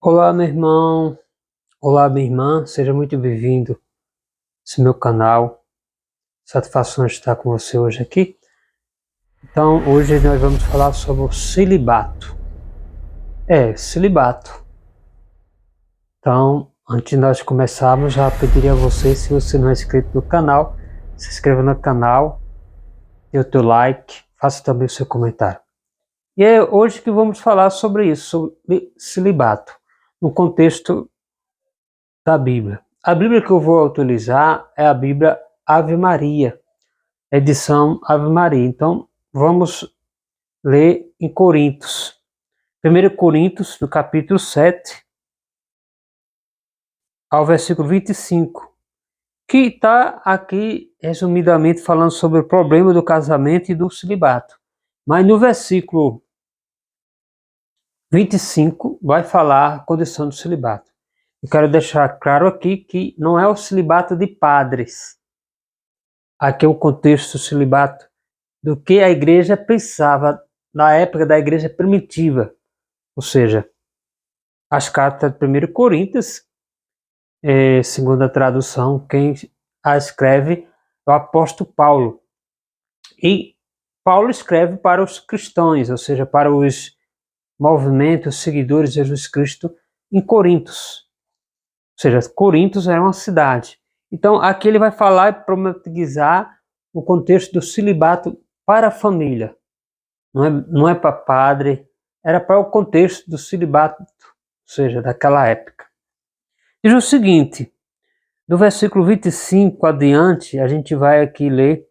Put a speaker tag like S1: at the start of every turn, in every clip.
S1: Olá, meu irmão. Olá, minha irmã. Seja muito bem-vindo a esse meu canal. Satisfação de estar com você hoje aqui. Então, hoje nós vamos falar sobre o celibato. Celibato. Então, antes de nós começarmos, já pediria a você, se você não é inscrito no canal, se inscreva no canal, dê o teu like, faça também o seu comentário. E é hoje que vamos falar sobre isso, sobre celibato, no contexto da Bíblia. A Bíblia que eu vou utilizar é a Bíblia Ave Maria, edição Ave Maria. Então, vamos ler em Coríntios. 1 Coríntios, no capítulo 7, ao versículo 25, que está aqui, resumidamente, falando sobre o problema do casamento e do celibato. Mas no versículo 25, vai falar a condição do celibato. Eu quero deixar claro aqui que não é o celibato de padres. Aqui é o contexto do celibato do que a igreja pensava na época da igreja primitiva, ou seja, as cartas de 1 Coríntios, segundo a tradução, quem a escreve é o apóstolo Paulo. E Paulo escreve para os cristãos, ou seja, para os movimentos seguidores de Jesus Cristo em Coríntios. Ou seja, Coríntios era uma cidade. Então, aqui ele vai falar e problematizar o contexto do celibato para a família. Não é para padre, era para o contexto do celibato, ou seja, daquela época. Diz o seguinte, do versículo 25 adiante, a gente vai aqui ler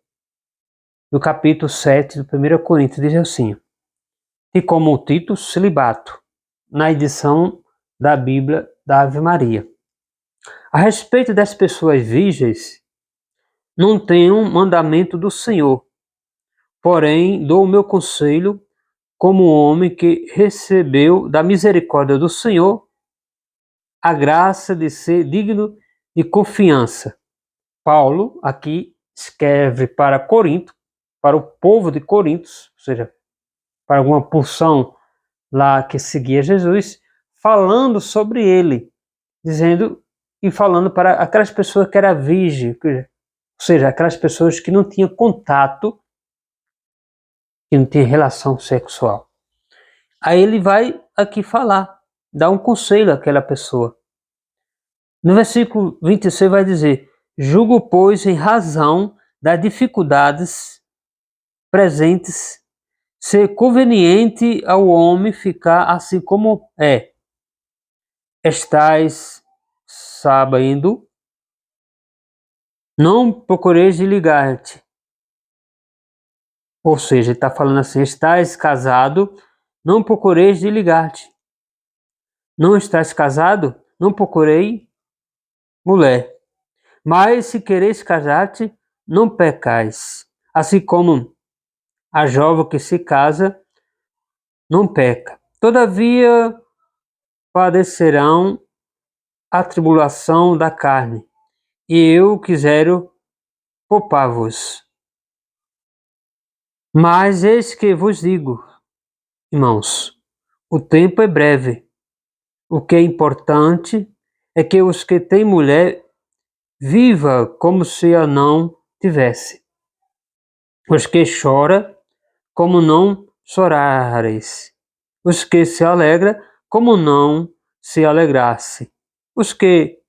S1: do capítulo 7 do 1 Coríntios, diz assim, e como o título, celibato, na edição da Bíblia da Ave Maria. A respeito das pessoas virgens, não tenho um mandamento do Senhor, porém dou o meu conselho como homem que recebeu da misericórdia do Senhor a graça de ser digno de confiança. Paulo aqui escreve para Corinto, para o povo de Corinto, ou seja, para alguma porção lá que seguia Jesus, falando sobre ele, dizendo e falando para aquelas pessoas que eram virgens, ou seja, aquelas pessoas que não tinham contato, que não tinham relação sexual. Aí ele vai aqui falar, dar um conselho àquela pessoa. No versículo 26 vai dizer, julgo, pois, em razão das dificuldades presentes, ser conveniente ao homem ficar assim como é. Estais sabendo, não procureis de ligar-te. Ou seja, ele está falando assim, estais casado, não procureis de ligar-te. Não estás casado, não procurei mulher. Mas se quereis casar-te, não pecais. Assim como a jovem que se casa não peca. Todavia padecerão a tribulação da carne, e eu quisero poupar-vos. Mas eis que vos digo, irmãos, o tempo é breve. O que é importante é que os que têm mulher viva como se a não tivesse. Os que choram, como não chorareis. Os que se alegram, como não se alegrasse. Os que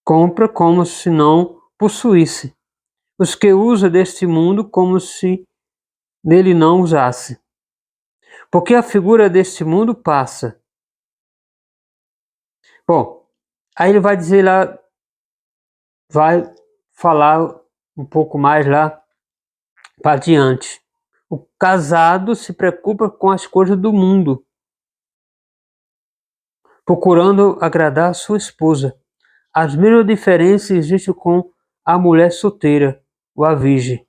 S1: compram, como se não possuísse. Os que usam deste mundo, como se nele não usasse. Porque a figura deste mundo passa. Bom, aí ele vai dizer lá, vai falar um pouco mais lá para diante. O casado se preocupa com as coisas do mundo, procurando agradar a sua esposa. As mesmas diferenças existem com a mulher solteira, ou a virgem.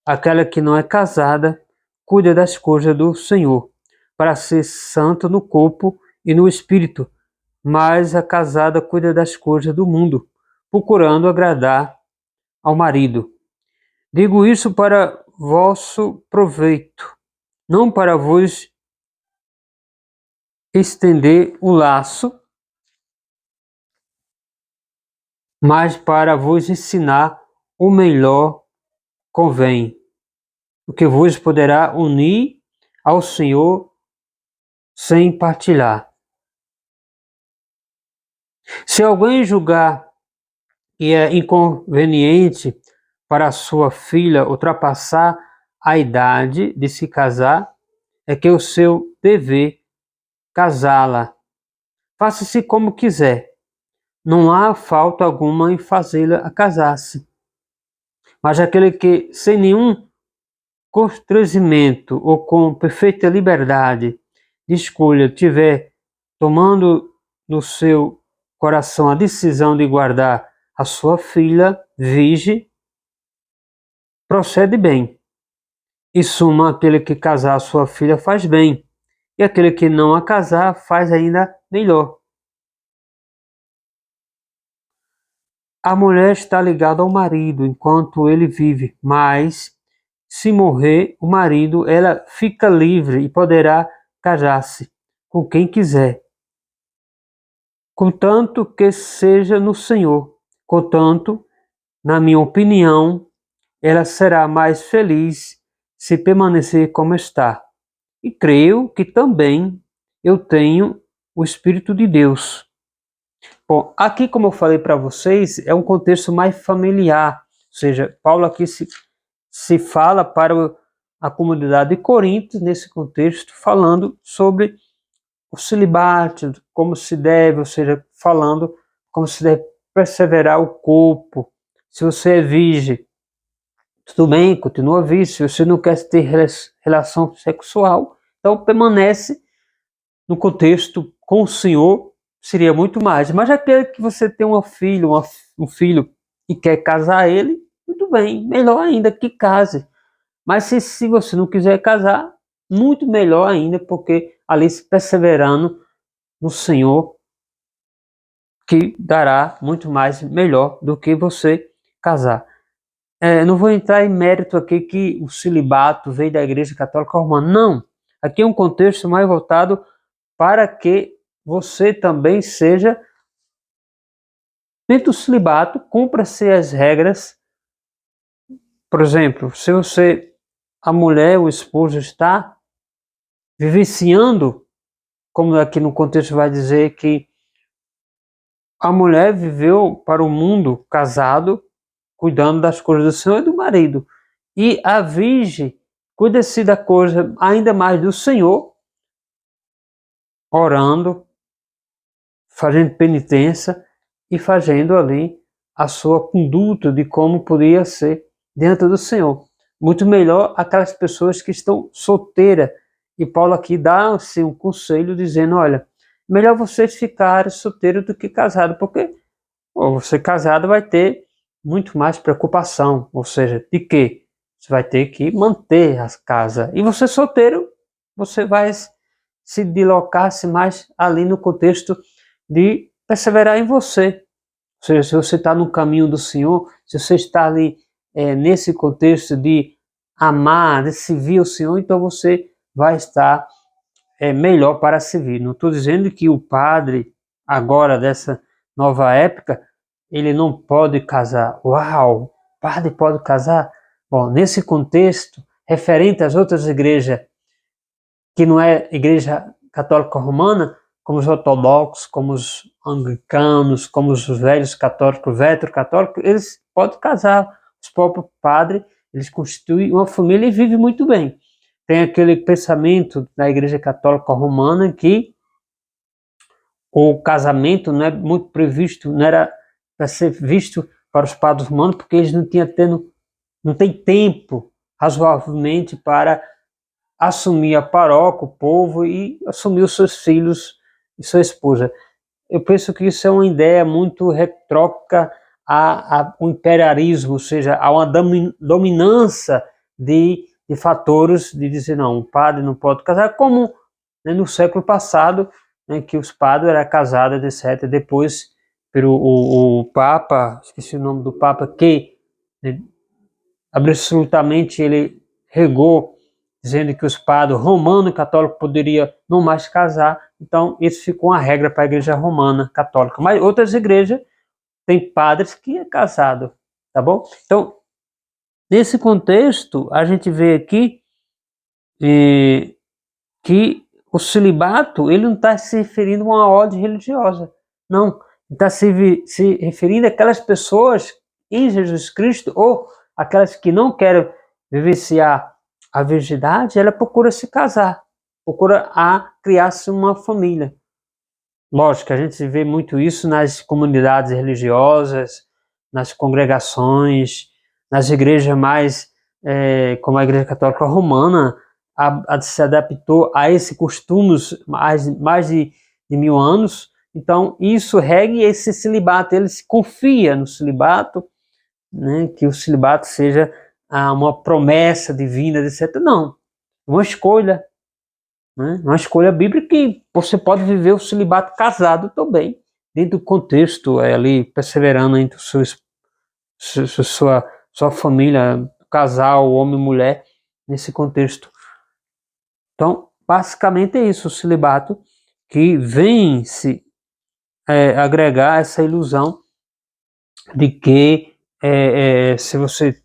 S1: Aquela que não é casada, cuida das coisas do Senhor, para ser santa no corpo e no espírito, mas a casada cuida das coisas do mundo, procurando agradar ao marido. Digo isso para vosso proveito, não para vos estender o laço, mas para vos ensinar o melhor convém, o que vos poderá unir ao Senhor sem partilhar. Se alguém julgar que é inconveniente para sua filha ultrapassar a idade de se casar, é que é o seu dever casá-la. Faça-se como quiser, não há falta alguma em fazê-la a casar-se. Mas aquele que, sem nenhum constrangimento ou com perfeita liberdade de escolha, tiver tomando no seu coração a decisão de guardar a sua filha virgem, procede bem. Em suma, aquele que casar a sua filha faz bem, e aquele que não a casar faz ainda melhor. A mulher está ligada ao marido enquanto ele vive, mas se morrer o marido, ela fica livre e poderá casar-se com quem quiser, contanto que seja no Senhor. Contanto, na minha opinião, ela será mais feliz se permanecer como está. E creio que também eu tenho o Espírito de Deus. Bom, aqui, como eu falei para vocês, é um contexto mais familiar, ou seja, Paulo aqui se fala para a comunidade de Corinto, nesse contexto, falando sobre o celibato, como se deve, ou seja, falando como se deve perseverar o corpo. Se você é virgem, tudo bem, continua virgem. Se você não quer ter relação sexual, então permanece no contexto com o Senhor, seria muito mais. Mas aquele que você tem um filho e quer casar ele, muito bem, melhor ainda que case. Mas se você não quiser casar, muito melhor ainda, porque ali se perseverando no Senhor, que dará muito mais melhor do que você casar. Não vou entrar em mérito aqui que o celibato veio da Igreja Católica Romana. Não. Aqui é um contexto mais voltado para que você também seja, dentro do celibato, cumpra-se as regras. Por exemplo, se a mulher, o esposo está vivenciando, como aqui no contexto vai dizer que a mulher viveu para o mundo casado, cuidando das coisas do Senhor e do marido. E a virgem cuida-se da coisa ainda mais do Senhor, orando, fazendo penitência e fazendo ali a sua conduta de como poderia ser diante do Senhor. Muito melhor aquelas pessoas que estão solteiras. E Paulo aqui dá assim, um conselho dizendo, olha, melhor vocês ficarem solteiros do que casados, porque você casado vai ter muito mais preocupação, ou seja, de quê? Você vai ter que manter as casas. E você solteiro, você vai se deslocar-se mais ali no contexto de perseverar em você. Ou seja, se você está no caminho do Senhor, se você está ali nesse contexto de amar, de servir o Senhor, então você vai estar melhor para servir. Não estou dizendo que o padre, agora dessa nova época, ele não pode casar. Uau, o padre pode casar? Bom, nesse contexto, referente às outras igrejas, que não é igreja católica romana, como os ortodoxos, como os anglicanos, como os velhos católicos, veterocatólicos, eles podem casar. Os próprios padres, eles constituem uma família e vivem muito bem. Tem aquele pensamento da igreja católica romana que o casamento não é muito previsto, não era para ser visto para os padres romanos, porque eles não têm tempo razoavelmente para assumir a paróquia, o povo e assumir os seus filhos e sua esposa. Eu penso que isso é uma ideia muito retrógrada ao imperialismo, ou seja, a uma dominância de fatores de dizer não, o padre não pode casar, como no século passado, que os padres eram casados, etc. Depois, pelo o Papa, esqueci o nome do Papa, que absolutamente ele regou, dizendo que os padres romanos e católicos poderiam não mais casar, Então, isso ficou uma regra para a igreja romana católica. Mas outras igrejas têm padres que é casado, tá bom? Então, nesse contexto, a gente vê aqui que o celibato, ele não está se referindo a uma ordem religiosa, não. Está se referindo àquelas pessoas em Jesus Cristo, ou aquelas que não querem vivenciar a virgindade, ela procura se casar, procura criar-se uma família. Lógico, a gente vê muito isso nas comunidades religiosas, nas congregações, nas igrejas mais, como a Igreja Católica Romana, se adaptou a esses costumes mais de 1000 anos. Então, isso regue esse celibato, ele se confia no celibato, né, que o celibato seja uma promessa divina, etc. Não, uma escolha, né, uma escolha bíblica que você pode viver o celibato casado também, dentro do contexto, ali, perseverando entre sua família, casal, homem e mulher, nesse contexto. Então, basicamente é isso, o celibato que vem se agregar essa ilusão de que se você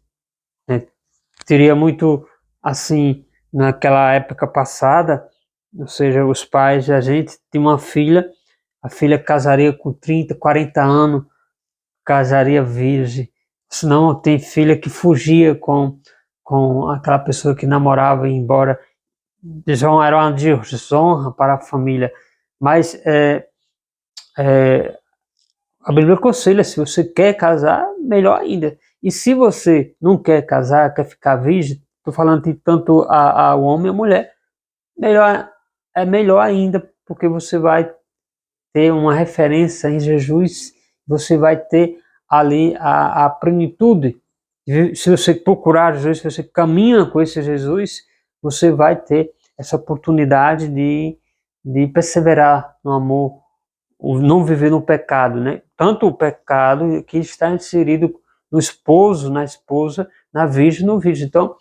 S1: teria muito assim, naquela época passada, ou seja, os pais da gente tinham uma filha, a filha casaria com 30, 40 anos, casaria virgem. Senão tem filha que fugia com aquela pessoa que namorava e ia embora. Era uma desonra para a família. Mas a Bíblia aconselha, se você quer casar, melhor ainda. E se você não quer casar, quer ficar virgem, estou falando de tanto ao homem e à mulher, é melhor ainda, porque você vai ter uma referência em Jesus, você vai ter ali a plenitude. Se você procurar Jesus, se você caminha com esse Jesus, você vai ter essa oportunidade de perseverar no amor, não viver no pecado, né? Tanto o pecado que está inserido no esposo, na esposa, na virgem, no virgem. Então,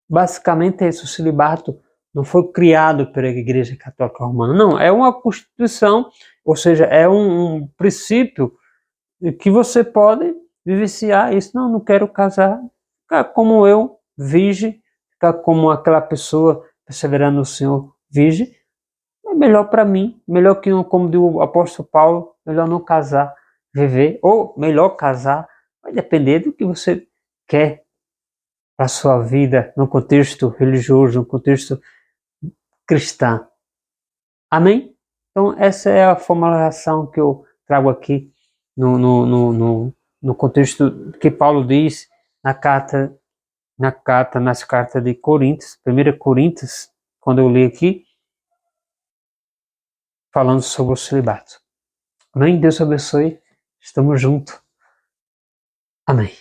S1: basicamente é isso, o celibato não foi criado pela Igreja Católica Romana, não, é uma constituição, ou seja, é um princípio que você pode vivenciar isso. Não quero casar, ficar como eu, virgem, ficar como aquela pessoa perseverando no Senhor, virgem, é melhor para mim, melhor que, como diz o apóstolo Paulo, melhor não casar, viver, ou melhor casar, vai depender do que você quer para a sua vida, no contexto religioso, no contexto cristão. Amém? Então, essa é a formulação que eu trago aqui no contexto que Paulo diz nas cartas de Coríntios, 1 Coríntios, quando eu li aqui, falando sobre o celibato. Amém? Deus abençoe. Estamos juntos. Amém.